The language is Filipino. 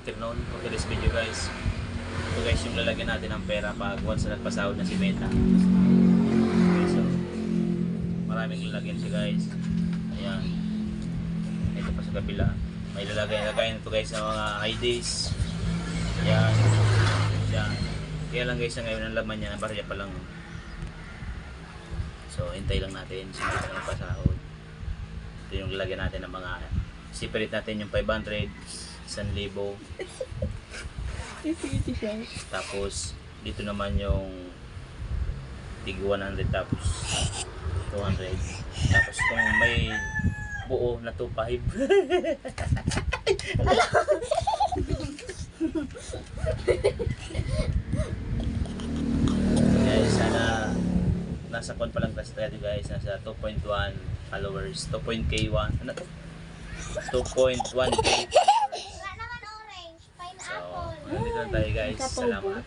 afternoon for today's video guys. So guys, yung lalagyan natin ng pera pag once na nagpasahod na si Meta. Okay, so maraming lalagyan siya guys. Ayan. Ito pa sa kabila. May lalagay nito guys ng mga IDs. Ayan. Ayan. Kaya lang guys, ngayon ang laman niya, barya pa lang. So hintay lang natin sa Meta na nagpasahod. Ito yung lalagyan natin ng mga separate natin yung 500, 1,000. Tapos dito naman yung tig 100 tapos 200. Tapos kung may buo na 2.5. Guys, sana nasa kon pa lang tayo guys, nasa 2.1 followers, 2.k1 ano to? 2.1k followers. Wala naman orange, So, pineapple. nandito na tayo guys. Salamat.